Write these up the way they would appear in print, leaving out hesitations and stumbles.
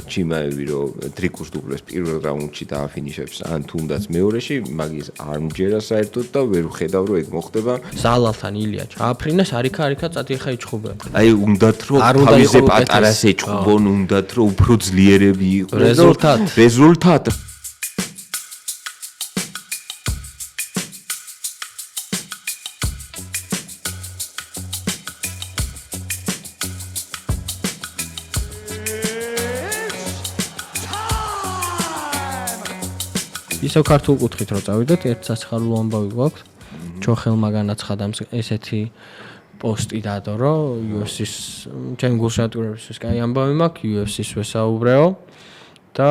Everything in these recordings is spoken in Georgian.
ჩიმაევი რომ დრიკუს დუბლებს პირველ რაუნდში დააფინიშებს ან თუნდაც მეორეში მაგის არ მჯერა საერთოდ და ვერ ვხედავ რომ ეგ მოხდება ზალალთან ილია ჩააფრინეს არიქა წადი ხა იჩხუბე აი უნდათ რომ თავზე პატარას ეჭუბონ უნდათ რომ უფრო ძლიერები იყვნენ რეზულტატ ისევ ქართულ კუთხით რო წავიდეთ, ერთ სასიხარულო ამბავი გვაქვს. ჩოხელმა განაცხადა ესეთი პოსტი დადო, რომ UFC-ს ჩემ გულშემატკივრებისთვის კაი ამბავი მაქვს, UFC-ს ვესაუბრეო და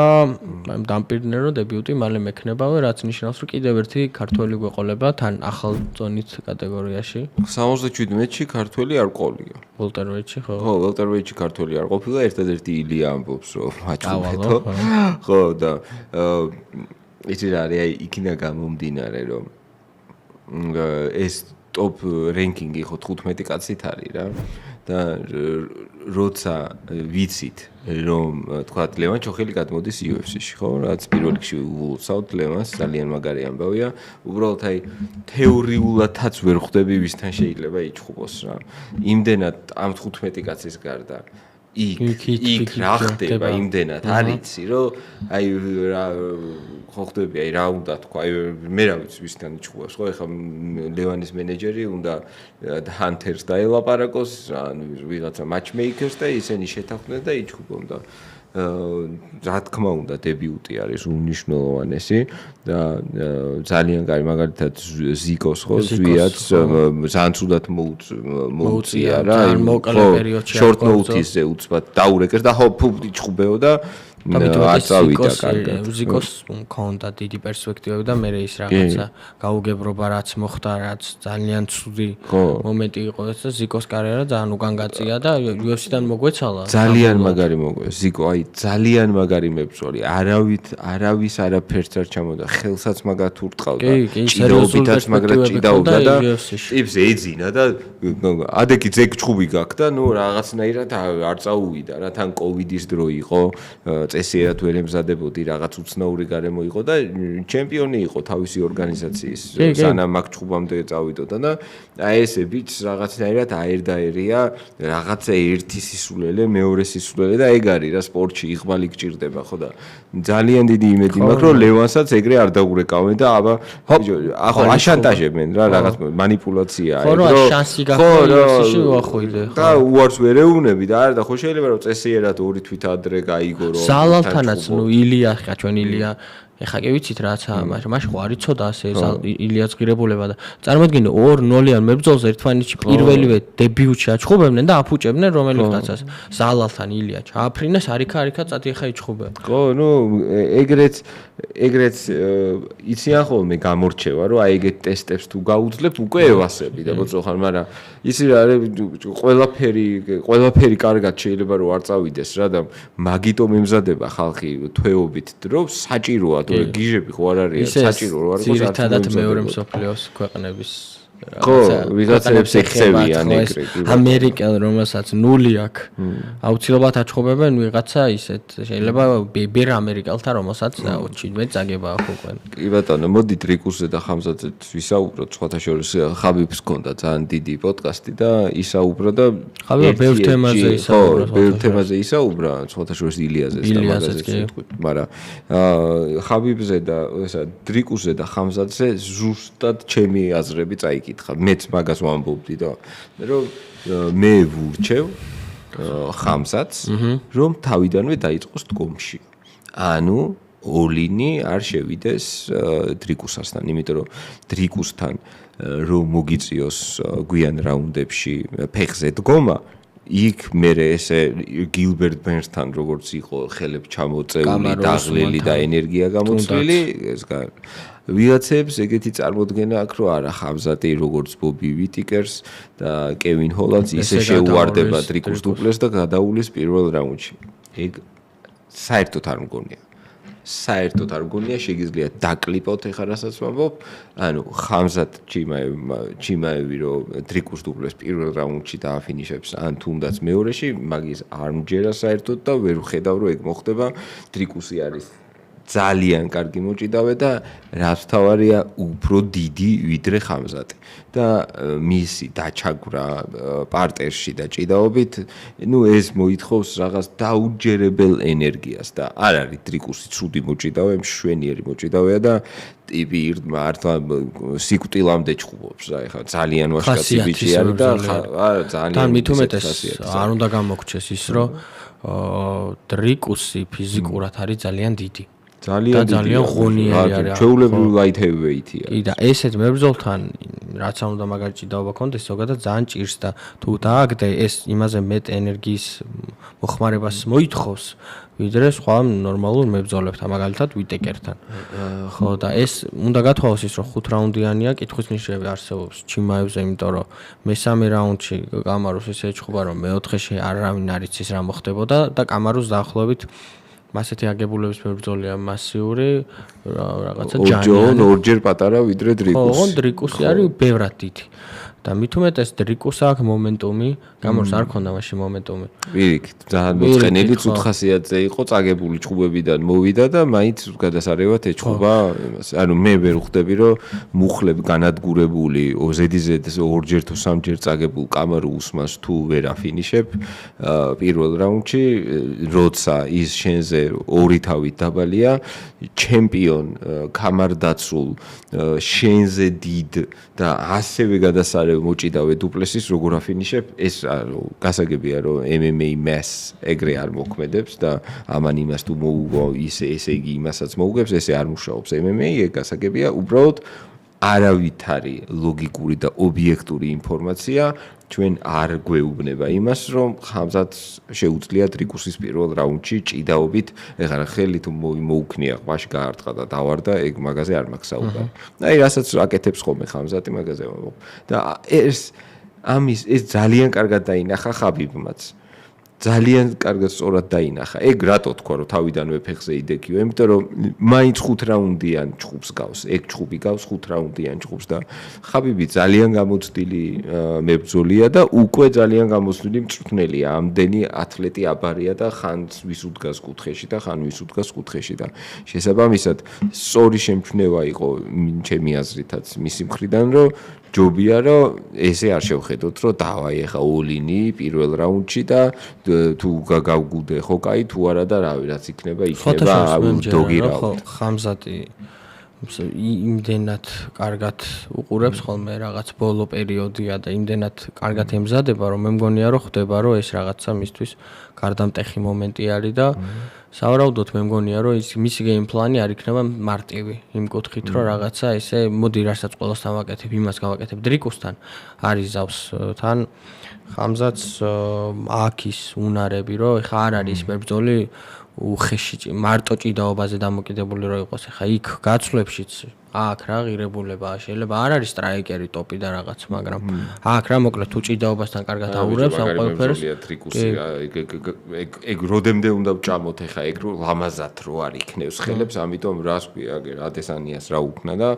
დამპირდნენ რომ დებიუტი მალე მექნებავე, რაც ნიშნავს, რომ კიდევ ერთი ქართველი გვეყოლება თან ახალ ზონით კატეგორიაში. 77-ში ქართველი არ ყოლია. ველტერვეიტში ხო? ხო, ველტერვეიტში ქართველი არ ყოფილა, ერთადერთი ილია ამბობს, რომ აჩვენეთო. ხო და იცი რა არის, აი იქინა გამომდინარე, რომ ეს ტოპ რენკინგი ხო 15 კაცით არის რა და როცა ვიცით რომ თქვა ლევან ჩოხელი გადმოდის UFC-ში ხო რაც პირველ რიგში ულოცავთ ლევანს ძალიან მაგარი ამბავია უბრალოდ აი თეორიულადაც ვერ ხვდები ვისთან შეიძლება იჩხუბოს რა იმდენად ამ 15 კაცის გარდა იქ რა ხდება იმდენად არიცი რომ აი რა ხო ხდები აი რა უნდა თქვა აი მე რა ვიცი ვისთან იჩხუბოს ხო ეხლა ლევანის მენეჯერი უნდა ჰანთერს დაელაპარაკოს ან ვიღაცა матчмейკერს და ისინი შეთანხმდნენ და იჩხუბონ და რა თქმა უნდა დებიუტი არის უნიშნულოვანესი და ძალიან კაი მაგალითად ზიკოს ხო ზვიაც ძალიან ცუდად მოუწია რა მოკლე პერიოდში short notice-ზე უცბად დაურეკეს და ხო იჩხუბეო და აწავიდა კარგად. ზიკოს მქონდა დიდი პერსპექტივები და მე ის რაღაცა გაუგებრობა რაც მოხდა, რაც ძალიან ცუდი მომენტი იყო ეს და ზიკოს კარიერა ძალიან უკან გაწია და UFC-დან მოგვეცალა. ძალიან მაგარი მოგვეცალა. ზიკო აი ძალიან მაგარი მებრძოლი. არავის არაფერს არ ჩამოდა. ხელსაც მაგათ ურტყავდა. ჭიდაობითაც მაგრად ჭიდაობდა და ტიპს ეძინა და ადეკი ზეკ ჩხუბი გაქვს და ნუ რაღაცნაირად არ წაუვიდა რა თან კოვიდის დრო იყო. წესიერად ვერ ემზადებოდი რაღაც უცნაური გარემო იყო და ჩემპიონი იყო თავისი ორგანიზაციის სანამ მაგ ჩხუბამდე წავიდოდა და აი ესე ბიჭს რაღაცნაირად აერდაერია რაღაცა ერთი სისულელე მეორე სისულელე და ეგ არის რა სპორტში იღბალი გჭირდება ხო და ძალიან დიდი იმედი მაქვს რომ ლევანსაც ეგრე არ დაურეკავენ და აბა ხო აშანტაჟებენ რა რაღაც манипуляცია ხო რა შანსი გაქვს UFC-ში ვახვიდე და უარს ვერ ეუბნები და არა და ხო შეიძლება რომ წესიერად ორი თვით ადრე გაიგო რომ ზალალთანაც ნუ ილია ხა ჩვენ ილია ეხა კი ვიცით რაცა მაშინ ხო არ იცოდა ასე ილიას ღირებულება და წარმოიდგინე 2-0-იან მებრძოლს ერთმანეთში პირველივე დებიუტში აჩხუბებდნენ და აფუჭებდნენ რომელიღაცას ზალალთან ილია ჩააფრინეს არიქა წადი ხა იჩხუბე ხო ნუ ეგრეც იციან ხოლმე გამორჩევა რომ აი ეგეთ ტესტებს თუ გაუძლებ უკვე ევასები და მოწო ხარ მაგრამ ისი რა ყველაფერი კარგად შეიძლება რომ არ წავიდეს რა და მაგიტომ ემზადება ხალხი თვეობით დრო საჭიროა გიჟები ხო არ არის საჭირო რა არის ძირითადად მეორე მსოფლიოს ქვეყნების ხო ვიღაცებს ეხსევიან ეგრე ამერიკელ რომელსაც ნული აქვს აუცილებლად აჩხუბებენ ვიღაცა ისეთ შეიძლება ბიბერ ამერიკელთან რომელსაც 17 წაგება აქვს უკვე კი ბატონო მოდი დრიკუსზე და ხამზაძე ვისაუბროთ სხვათა შორის ხაბიბს ჰქონდა ძალიან დიდი პოდკასტი და ისაუბრა და ხაბიბა ბევრ თემაზე ისაუბრა ბევრ თემაზე ისაუბრა სხვათა შორის ილიაზეც და მაგაზეც მაგრამ ხაბიბზე და ესა დრიკუსზე და ხამზაძე ზუსტად ჩემი აზრები წაიკი მეც მაგას ვამბობდი და რომ მე ვურჩევ ხამსაც რომ თავიდანვე დაიწყოს დგომში ანუ ოლინი არ შევიდეს დრიკუსასთან იმიტომ რომ დრიკუსთან რომ მოგიწიოს გვიან რაუნდებში ფეხზე დგომა იქ მე ესე გილბერტ ბენსთან როგორც იყო ხელებს ჩამოწეული დაღლილი და ენერგია გამოწვილი ეს ვიღაცებს ეგეთი წარმოდგენა აქვს რომ არა ხამზატი როგორც ბობი ვიტიკერს და კევინ ჰოლანდს ისე შეუვარდება დრიკუს დუბლეს და გადაულის პირველ რაუნდში ეგ საერთოდ არ მგონია საერთოდ არ მგონია შეგიძლია დაკლიპოთ ეხლა რასაც ვამბობ, ანუ ხამზად ჩიმაევი რომ დრიკუს დუბლებს პირველ რაუნდში დააფინიშებს, ან თუნდაც მეორეში, მაგის არ მჯერა საერთოდ და ვერ ვხედავ რომ ეგ მოხდება, დრიკუსი არის ძალიან კარგი მოჭიდავე და რაც თავარია უფრო დიდი ვიდრე ხამზატი და მისი დაჩაგვრა პარტერში და ჭიდაობით ეს მოითხოვს რაღაც დაუჯერებელ ენერგიას და არ არის დრიკუსი ცუდი მოჭიდავე, მშვენიერი მოჭიდავეა და ტიპი მართლა სიკვდილამდე ჩხუბობს რა ეხლა ძალიან ვაშკაცი ბიჭი არის და არა ძალიან თან მით უმეტეს არ უნდა გამოგჩეს ის რომ დრიკუსი ფიზიკურად არის ძალიან დიდი ძალიან ღონიერი არის. ჩვეულებრივ light heavyweight-ია. კი და ესეთ მებრძოლთან რაც უნდა მაგარი ჭიდაობა კონდეს, ზოგადად ძალიან ჭირს და თუ დააგდე ეს იმაზე მეტ ენერგიის მოხმარებას მოითხოვს, ვიდრე სხვა ნორმალურ მებრძოლებთან, მაგალითად ვიტეკერთან. ხო და ეს უნდა გათვალოს ის რომ 5 რაუნდიანია, კითხვის ნიშნები არსებობს ჩიმაევზე, იმიტომ რომ მესამე რაუნდში კამარუს ესე ეჩხუბა რომ მეოთხეში არავინ არ იცის რა მოხდებოდა და კამარუს დაახლოებით მასეთი აგებულების მებრძოლია მასიური რაღაცა ჯანიანი ორჯერ პატარა ვიდრე დრიკუსი. ხო, დრიკუსი არის ბევრად დიდი. და მით უმეტეს დრიკუსს აქვს მომენტუმი, გამორს არ ქონდა მაშინ მომენტუმი. პირიქით, ძალიან მოწყენილი 500-ზე იყო, წაგებული ჭუბებიდან მოვიდა და მაინც გადასარევად ეჩხუბა იმას. ანუ მე ვერ ვხვდები რომ მუხლებ განადგურებული ოზედიზედ ორჯერ თუ სამჯერ წაგებულ კამარუ უსმას თუ ვერ აფინიშებ პირველ რაუნდში, როცა ის შენზე ორი თავით დაბალია, ჩემპიონ კამარდაცულ შენზე დიდ და ასევე გადასარევ მოჭიდავე დუპლესის როგორ აფინიშებ ეს გასაგებია რომ MMA mass ეგრე არ მოქმედებს და ამან იმას თუ მოუგო ესე იგი იმასაც მოუგებს ესე არ მუშაობს MMA ეგ გასაგებია უბრალოდ არავითარი ლოგიკური და ობიექტური ინფორმაცია ჩვენ არ გვეუბნება იმას რომ ხამზად შეუძლია დრიკუსის პირველ რაუნდში ჭიდაობით ეხლა ხელი თუ მოუქნია ყვაში გაარტყა და დავარდა ეგ მაგაზე არ მაქვს საუბარი აი რასაც აკეთებს ხოლმე ხამზატი მაგაზე ვამბობ და ეს ძალიან კარგად დაინახა ხაბიბმაც ძალიან კარგად სწორად დაინახა. ეგ რატო თქვა რომ თავიდანვე ფეხზე იდექიო, იმიტომ რომ მაინც 5 რაუნდიან ჭუბს გავს. ეგ ჭუბი გავს 5 რაუნდიან ჭუბს და ხაბიბი ძალიან გამოცდილი მებრძოლია და უკვე ძალიან გამოცდილი მწვრთნელია. ამდენი ათლეტი აბარია და ხან ვის უდგას კუთხეში და ხან ვის უდგას კუთხეში და შესაბამისად სწორი შემჩნევა იყო ჩემი აზრითაც მისი მხრიდან რომ ჯობია რომ ესე არ შევხედოთ რომ დავაი ახლა ოლინი პირველ რაუნდში და თუ გავგუდე ხო კაი თუ არა და რავი რაც იქნება დოგი რა ხო ხამზატი იმდენად კარგად უყურებს ხოლმე რაღაც ბოლო პერიოდია და იმდენად კარგად ემზადება რომ მე მგონია რომ ხდება რომ ეს რაღაცა მისთვის გარდამტეხი მომენტი არის და სავარაუდოდ მე მგონია რომ ის მისი გეიმპლანი არ იქნება მარტივი იმ კუთხით რომ რაღაცა ესე მოდი რასაც ყველასთან ვაკეთებ იმას გავაკეთებ დრიკუსთან არის ზავს თან ხამზაც აქის უნარები რომ ეხა არ არის მებრძოლი უხეში მარტო ჭიდაობაზე დამოკიდებული რო იყოს ეხა იქ გაცვლებშიც აქ რა ღირებულებაა შეიძლება არ არის სტრაიკერი ტოპი და რაღაც მაგრამ აქ რა მოკლედ თუ ჭიდაობასთან კარგად აურებს ამ ყველაფერს ეგ როდემდე უნდა ვჭამოთ ეხა ეგ რო ლამაზად რო არ იქნევს ხელებს ამიტომ რას ქვია ადესანიას რა უქნა და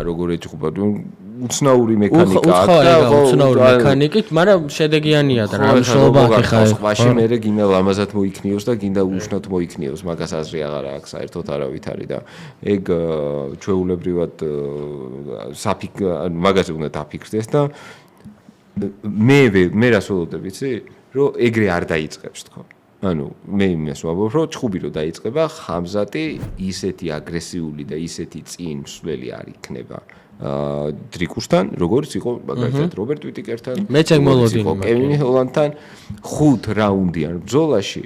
როგორ ეჭუბა უცნაური მექანიკა აქ და უცნაური მექანიკით მაგრამ შედეგიანია და რა მნიშვნელობა აქვს ეხა ყვაში მე გინდა ლამაზად მოიქნიოს და გინდა უშნოდ მოიქნიოს მაგას აზრი აღარ აქვს საერთოდ არავით არის და ეგ ჩვეულებრივად მაგაზე უნდა დაფიქრდეს და მე რას ველოდებ იცი რომ ეგრე არ დაიწყებს თქო ანუ მე იმას ვამბობ რომ ჭუბი რო დაიწყება ხამზატი ისეთი აგრესიული და ისეთი წინ მსვლელი არ იქნება დრიკუსთან როგორც იყო მაგალითად რობერტ ვიტიკერთან მეც ეგ მოლოდინი კევინ ჰოლანდთან 5 რაუნდიან ბრძოლაში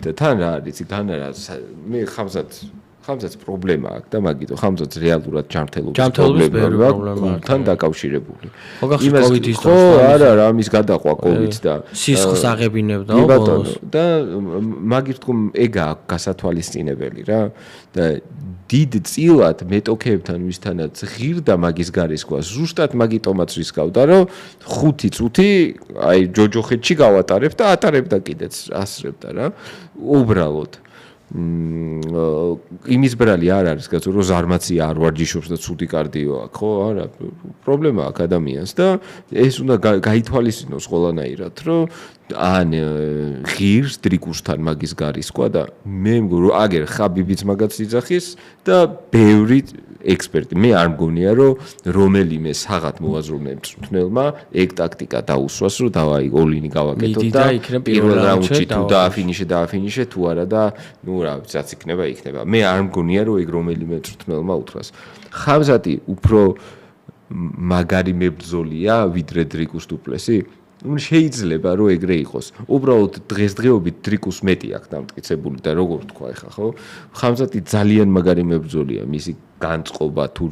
და თან რა არის თან რა მე ხამზაც პრობლემა აქვს და მაგიტო ხამზაც რეალურად ჯანმრთელობის პრობლემა თან დაკავშირებული. იმას კოვიდის ხო არა რა მის გადაყვა კოვიდს და სისხლს აღებინებდა ბატონო და მაგით თქო ეგა აქვს გასათვალისწინებელი რა და დიდ წილად მეტოქეებთან ვისთანაც ღირდა მაგის გარისქვა ზუსტად მაგიტომაც რისკავდა რომ 5 წუთი აი ჯოჯოხეთში გავატარებ და ატარებდა კიდეც ასრებდა რა უბრალოდ იმის ბრალი არ არის კაცო რომ ზარმაცია არ ვარჯიშობს და ცუდი კარდიო აქვს ხო არა პრობლემა აქვს ადამიანს და ეს უნდა გაითვალისწინოს ყველანაირად რომ ან ღირს დრიკუსთან მაგის გარისკვა და მე მგონი რომ აგერ ხაბიბიც მაგაც იძახის და ბევრი ექსპერტი მე არ მგონია რომ რომელიმე საღად მოაზროვნე მწვრთნელმა ეგ ტაქტიკა დაუსვას რომ დავაი ოლინი გავაკეთოთ და პირველ რაუნდში თუ დააფინიშე თუ არა და ნუ რა ვიცი იქნება მე არ მგონია რომ ეგ რომელიმე მწვრთნელმა უთხრას ხამზატი უფრო მაგარი მებრძოლია ვიდრე დრიკუს დუპლესი შეიძლება რომ ეგრე იყოს. უბრალოდ დღესდღეობით დრიკუს მეტი აქვს დამტკიცებული და როგორ თქვა ეხა ხო? ხამზატი ძალიან მაგარი მებრძოლია, მისი განწყობა თუ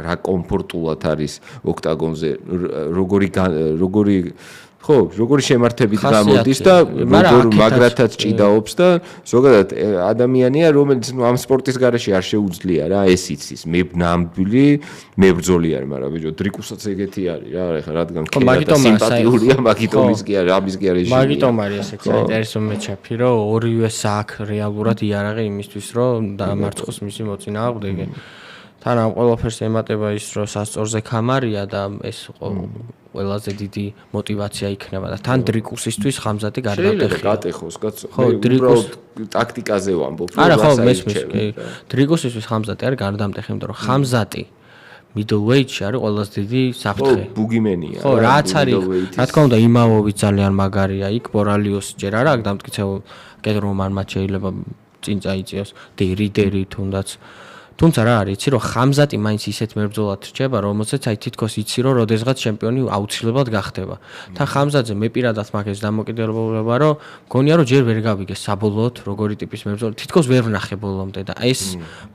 რა კომფორტულად არის ოქტაგონზე, როგორი შემართებით გამოდის და როგორ მაგრათაც ჭიდაობს და ზოგადად ადამიანია რომელიც ამ სპორტის გარეშე არ შეუძლია რა ეს იცის ნამდვილი მებრძოლი არის მაგრამ ბიჭო დრიკუსაც ეგეთი არის რა ეხლა რადგან სიმპათიურია მაგიტომ ის კი არის ამის კი არის მაგიტომ არის ესეთი საინტერესო მეჩაფი რომ ორივე საქმე რეალურად იარაღი იმისთვის რომ დამარცხოს მისი მოწინააღმდეგე თან ამ ყველაფერს ემატება ის რომ სასწორზე ხამარია და ეს ყველაზე დიდი мотиваცია იქნება და თან დრიკუსისთვის ხამზატი გარდატეხია. შეიძლება გატეხოს კაცო. ხო, დრიკუს ტაქტიკაზე ვამბობ. არა, ხო, მესმის. დრიკუსისთვის ხამზატი არის გარდამტეხი, იმიტომ რომ ხამზატი middleweight-ში არის ყველაზე დიდი საფრთხე. ხო, ბუგიმენია. ხო, რაც არის. რა თქმა უნდა, იმავოვი ძალიან მაგარია იქ, ბორალიოსი ჯერ არა აქვს დამტკიცებული, კიდევ რომანმა შეიძლება წინ წაიწიოს, დერი თუნდაც თუმცა რა არის, იცი რომ ხამზატი მაინც ისეთ მებრძოლად რჩება, რომელსაც აი თითქოს იცი რომ როდესღაც ჩემპიონი აუცილებლად გახდება. თან ხამზატზე მე პირადად მაქვს დამოკიდებულება, რომ მგონია რომ ჯერ ვერ გავიგე საბოლოოდ როგორი ტიპის მებრძოლი, თითქოს ვერ ვნახე ბოლომდე და ეს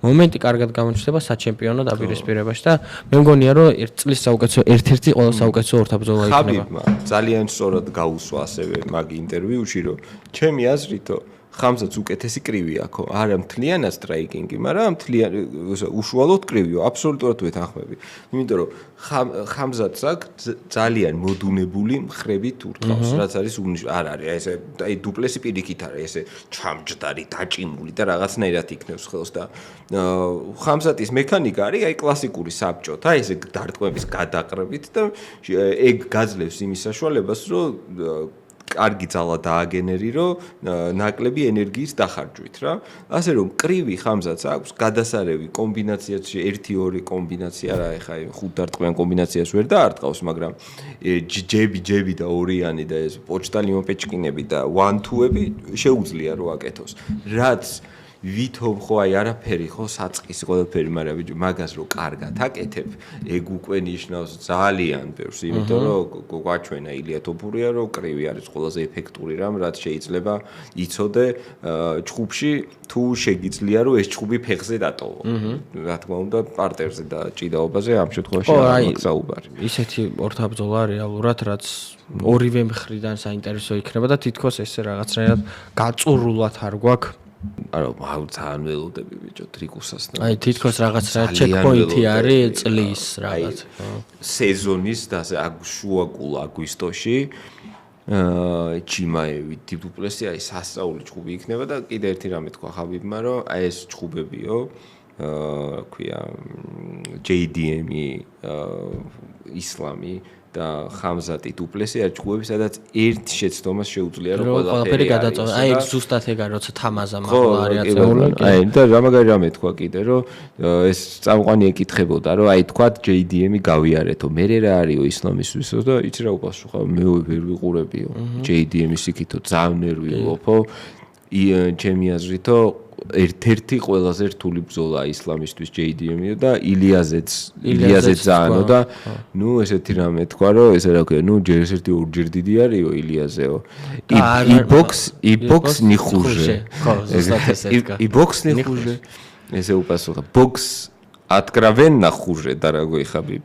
მომენტი კარგად გამოჩნდება საჩემპიონო დაპირისპირებაში და მე მგონია რომ წლის საუკეთესო ერთ-ერთი ყველა საუკეთესო ორთაბრძოლა იქნება. ხაბიბმა ძალიან სწორად გაუსვა ასევე მაგ ინტერვიუში რომ ჩემი აზრითო ხამზატს უკეთესი კრივი აქვს, არა მთლიანად სტრაიკინგი, მაგრამ უშუალოდ კრივიო, აბსოლუტურად ვეთანხმები. იმიტომ რომ ხამზატს აქვს ძალიან მოდუნებული მხრები თურთხავს, რაც არის არ არის, ესე აი დუპლესი პირიქით არის, ესე ჩამჯდარი, დაჭიმული და რაღაცნაირად იქნევს ხელს და ხამზატის მექანიკა არის აი კლასიკური საბჭოთა, ესე დარტყმების გადაყრებით და ეგ გაძლევს იმის საშუალებას, რომ კარგი ძალა დააგენერირო ნაკლები ენერგიის დახარჯვით რა. ასე რომ კრივი ხამზატს აქვს გადასარევი კომბინაციაც 1-2 კომბინაცია რა ეხა 5 დარტყმიან კომბინაციას ვერ დაარტყავს, მაგრამ ჯები და ორიანი და ეს პოჩტალიმოპეჩკინები და 1-2-ები შეუძლია რომ აკეთოს. რაც ვითომ ხო აი არაფერი ხო საწყის ყველაფერი, მაგრამ ბიჭო მაგას რო კარგად აკეთებ, ეგ უკვე ნიშნავს ძალიან ბევრს, იმიტომ რომ გვაჩვენა ილია თოფურია, რომ კრივი არის ყველაზე ეფექტური რამ, რაც შეიძლება იცოდე ჩხუბში, თუ შეგიძლია რომ ეს ჩხუბი ფეხზე დატოვო. რა თქმა უნდა, პარტერზე და ჭიდაობაზე ამ შემთხვევაში არ მაქვს საუბარი. ისეთი ორთაბრძოლა რეალურად, რაც ორივე მხრიდან საინტერესო იქნება და თითქოს ესე რაღაცნაირად გაწურულად არ გვაქვს არა, ძალიან ველოდები ბიჭო დრიკუსას და აი თითქოს რაღაცა ჩეკპოინტი არის წლის რაღაც სეზონის და შუაგულ აგვისტოში ჩიმაევი დუპლესი აი სასწაული ჩხუბი იქნება და კიდე ერთი რამე თქვა ხაბიბმა რომ აი ეს ჩხუბებიო ქვია JDM-ი ისლამი და ხამზატი დუპლესი არის ჩხუბები, სადაც ერთ შეცდომას შეუძლია რომ ყველაფერი გადაწყვეტოს. აი ეგ ზუსტად ეგ არის, როცა თამაზა მაღლა არის აწეული. აი და რა მაგარი რამე თქვა კიდე რომ ეს წამყვანი ეკითხებოდა რომ აი თქვა JDM-ი გავიარეთო, მე რა არისო ისლამისთვისო და იცი რა უპასუხა, მე ვერ ვიყურებიო JDM-ის იქითო ძალიან ნერვიულობო. ჩემი აზრითო ერთ-ერთი ყველაზე რთული ბრძოლა ისლამისთვის JDM-ი და ილიაზეც ზაანო და ნუ ესეთი რამე თქვა რომ ესე რა ქვია ნუ ჯერ ერთი ორჯერ დიდი არისო ილიაზეო იბოქს ნიხუჟე ხო ზუსტად ესე თქვა იბოქს ნიხუჟე ესე უპასუხა ბოქს откровенно хуже, дорогой Хабиб.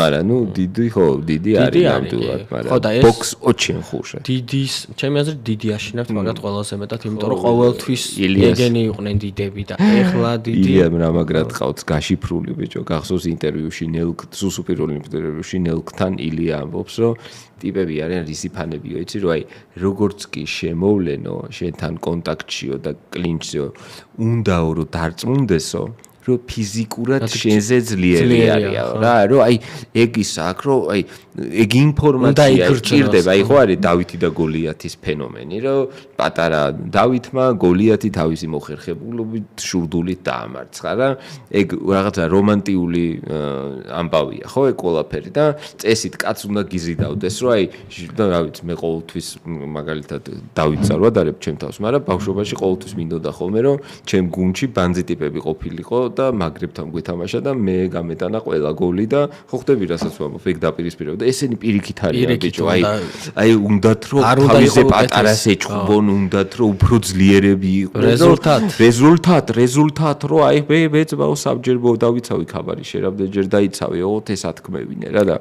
მაგრამ ნუ დიდი ხო დიდი არის ნამდვილად მაგრამ box очень хуже დიდის ჩემი აზრით დიდი აშინებთ მაგათ ყველაზე მეტად იმიტომ რომ ყოველთვის ეგენი იყვნენ დიდები და ეხლა დიდი ილიამ რამაგრად ყავს გაშიფრული ბიჭო გახსოვს ინტერვიუში სუსუპირული ინტერვიუში ნელკთან ილია ამბობს რომ ტიპები არიან რისიფანებიო იცი რომ აი როგორც კი შემოვლენო შენთან კონტაქტშიო და კლინჩიო უნდაო რომ დარწმუნდესო რომ ფიზიკურად შენზე ძლიერი არისო რა რომ აი ეგ ის აქვს რომ აი ეგ ინფორმაცია ჭირდება აი ხო არის დავითი და გოლიათის ფენომენი რომ პატარა დავითმა გოლიათი თავისი მოხერხებულობით შურდულით დაამარცხა რა ეგ რაღაცა რომანტიული ამბავია ხო ეგ ყველაფერი და წესით კაც უნდა გიზიდავდეს რომ აი რა ვიცი მე ყოველთვის მაგალითად დავითს არ ვადარებ ჩემ თავს მაგრამ ბავშვობაში ყოველთვის მინდოდა ხოლმე რომ ჩემ გუნდში ბანძი ტიპები ყოფილიყო და მაგრებთან გვეთამაშა და მე გამეტანა ყველა გოლი და ხო ხდები რასაც ვამბობ ეგ დაპირისპირებ და ესენი პირიქით არიან ბიჭო აი უნდათ რომ თავზე პატარას ეჭხუბონ უნდათ რომ უფრო ძლიერები იყვნენ რეზულტატ რომ აი მე ძმაო საბჯერბო დავიცავი ხაბარი შერავდა ჯერ დაიცავე ოღონდ ეს ათქმევინე რა და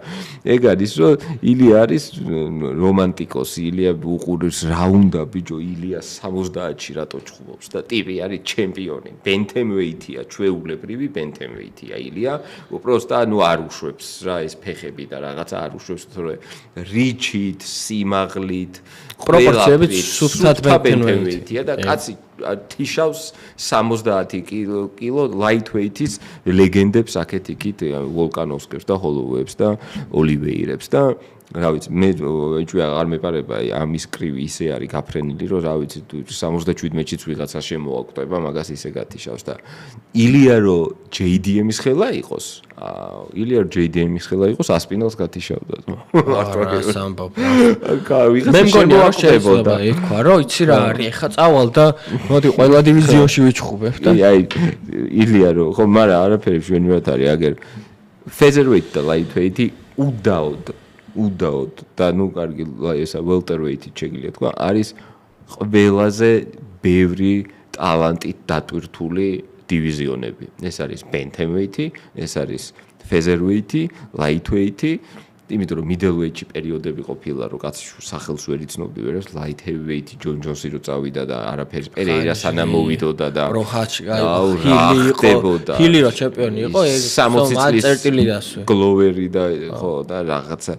ეგ არის რომ ილია არის რომანტიკოსი ილია უყურებს რა უნდა ბიჭო ილია 70-ში რატო ჭხუბობს და ტიპი არის ჩემპიონი ბენთემვეითია ჩვეულებრივი ბენთემვეითია ილია უბრალოდ ნუ არ უშვებს რა ეს ფეხები და რაღაცა არ უშვებს თორე რიჩით სიმაღლით პროპორციებით სუფთად ბენთემვეითია და კაცი თიშავს 70 კილო lightweight-ის ლეგენდებს აქეთ იქით ვოლკანოვსკებს და ჰოლოვეებს და ოლივეირებს და რა ვიცი მე ეჭვი აღარ მეპარება ამის კრივი ისე არის გაფრენილი რომ რა ვიცი 77-მეჩიც ვიღაცა შემოაკვდება მაგას ისე გათიშავს და ილია რომ JDM-ის ხელა იყოს ილია რომ JDM-ის ხელა იყოს ასპინალს გათიშავდა მე მგონი რომ შეიძლება ითქვა რომ იცი რა არის ეხა წავალ და მოდი ყველა დივიზიონში ვიჩხუბებ და აი ილია რომ ხო მაგრამ არაფერი ჩვენივად არის აგერ featherweight და lightweight უდაოდ და ნუ კარგი ესა welterweight-ით შეგიძლია თქვა არის ყველაზე ბევრი ტალანტით დატვირთული დივიზიონები ეს არის bantamweight ეს არის featherweight lightweight იმიტომ რომ middleweight-ში პერიოდები ყოფილა რომ კაცი სახელს ვერ იცნობდი ვერას light heavyweight ჯონ ჯონსი რო წავიდა და არაფერი პერეირა სანამ მოვიდოდა და პროჰაჩი ჰილი რო ჩემპიონი იყო ეს 60 წერტილი დასვე გლოვერი და ხო და რაღაცა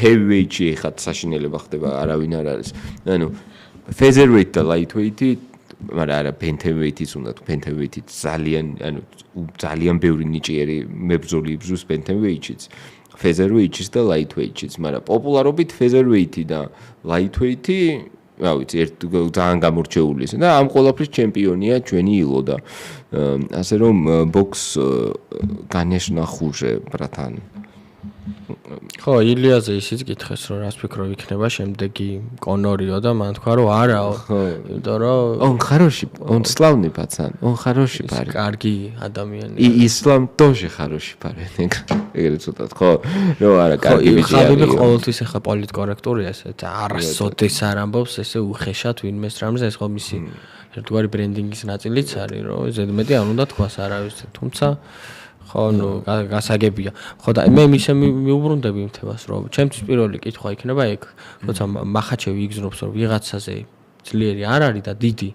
heavyweight-ში ეხა საშინელება ხდება არავინ არ არის ანუ featherweight და lightweight მაგრამ არა bantamweight-ის უნდა bantamweight-ით ძალიან ბევრი ნიჭიერი მებრძოლი იბრძვის bantamweight-იც featherweight-ის და lightweight-ის, მაგრამ პოპულარობით featherweight-ი და lightweight-ი, რა ვიცი, ძალიან გამორჩეული და ამ ყველაფრის ჩემპიონია ჩვენი ილო და ასე რომ box конечно хуже, братан. ხო, ილიაზე ისიც გითხეს რომ რას ფიქრობ იქნება შემდეგი კონორიო და მან თქვა რომ არაო. იმიტომ რომ он хороший, он славный пацан, он хороший парень. კარგი ადამიანი. И ислам тоже хороший парень. ეგრეთ ვთქვათ, ხო? რომ არა, კარგი ბიჭი არის. ხალხი ყოველთვის ახლა პოლიტკორექტურია ესე და არასოდეს არ ამბობს ესე უხეშად ვინმეს რამზე ეს ხო მისი ერთგვარი ბრენდინგის ნაწილიც არის რომ ზედმეტი არ უნდა თქვას არავის თუმცა ხო ნუ გასაგებია ხო და მე ისე მიუბრუნდები მთებას რომ ჩემთვის პირველი კითხვა იქნება ეგ როცა მახაჩევი იგზნობს რომ ვიღაცაზე ძლიერი არ არის და დიდი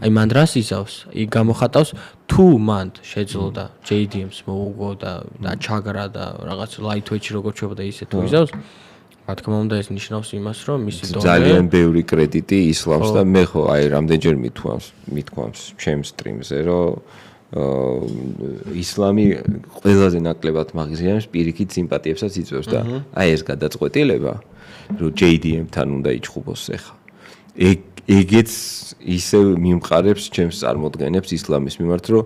აი მან რას იზავს იქ გამოხატავს თუ მან შეძლო JDM-ს მოუგო და ჩაგრა და რაღაც lightweight-ში როგორ ჩვეობდა ისე თუ იზავს რა თქმა უნდა ეს ნიშნავს იმას რომ მისი დონე ძალიან ბევრი კრედიტი ისლამს და მე ხო აი რამდენჯერ მithქვამს ჩემს სტრიმზე რომ ისლამი ყველაზე ნაკლებად მაღიზიანებს პირიქით სიმპათიებსაც იწვევს და აი ეს გადაწყვეტილება რომ JDM-თან უნდა იჭხუბოს ახლა ეგეც ისე მიმყარებს ჩემს წარმოდგენებს ისლამის მიმართ რომ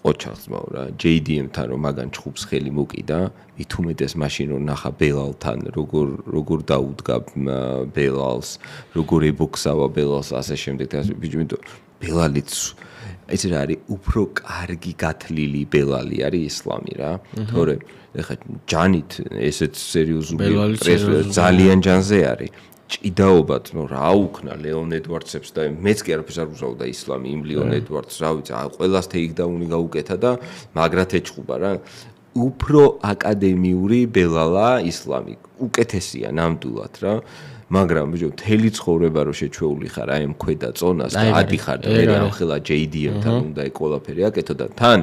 ოჩახსმაო რა JDM-თან რომ მაგან ჭხუბს ხელი მოკიდა მით უმეტეს მაშინ რომ ნახა ბელალთან როგორ დაუდგა ბელალს როგორ ებოქსავა ბელალს ასე შემდეგ და ბიჭო ბელალიც ეს რა არის უფრო კარგი გათლილი ბელალი არის ისლამი რა თორე ეხა ჯანით ესეც სერიოზული ძალიან ჯანზე არის ჭიდაობად რა უკნა ლეონ ედვარდსებს და მეც კი არაფერს არ უზავდა ისლამი იმ ლეონ ედვარდს რა ვიცი ყველას ტეიქდაუნი გაუკეთა და მაგრად ეჭხუბა რა უფრო აკადემიური ბელალა ისლამი. უკეთესია ნამდვილად რა. მაგრამ ბიჭო, მთელი ცხოვრება რო შეჩვეული ხარ აი ამ ქვედა წონას და ადიხარ და მე ხელა JDM-თან უნდა ეგ ყველაფერი აკეთო და თან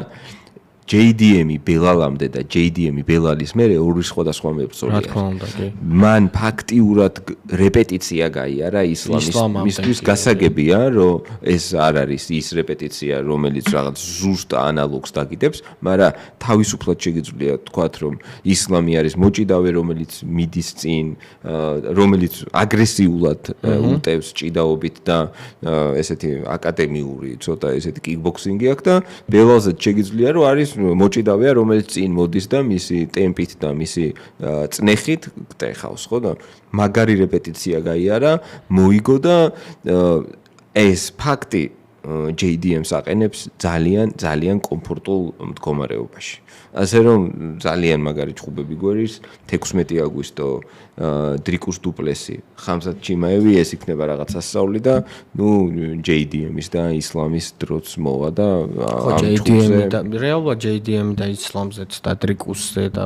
JDM-ი ბელალამდე და JDM-ი ბელალის მერე ორი სხვადასხვა მებრძოლია. რა თქმა უნდა, კი. მან ფაქტიურად რეპეტიცია გაიარა ისლამის გასაგებია, რომ ეს არ არის ის რეპეტიცია, რომელიც რაღაც ზუსტ ანალოგს დაგიდებს, მაგრამ თავისუფლად შეგიძლია თქვათ, რომ ისლამი არის მოჭიდავე, რომელიც მიდის წინ, რომელიც აგრესიულად უტევს ჭიდაობით და ესეთი აკადემიური, ცოტა ესეთი კიკბოქსინგი აქვს და ბელალზე შეგიძლია, რომ არის მოჭიდავეა, რომელიც წინ მოდის და მისი ტემპით და მისი წნეხით გტეხავს, ხო და მაგარი რეპეტიცია გაიარა, მოიგო და ეს ფაქტი JDM-ს აყენებს ძალიან კომფორტულ მდგომარეობაში. ასე რომ ძალიან მაგარი ჭუბები გვერის 16 აგვისტო დრიკუს დუპლესი, ხამზად ჩიმაევი ეს იქნება რაღაც სასწაული და ნუ JDM-ის და ისლამის დროც მოვა და JDM-ი და რეალურად JDM-ი და ისლამზეც და დრიკუსზე და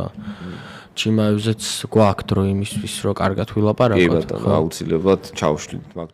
ჩიმაევზეც გვაქვს დრო იმისთვის რომ კარგად ვილაპარაკოთ. კი ბატონო, აუცილებლად ჩავშლით მაგ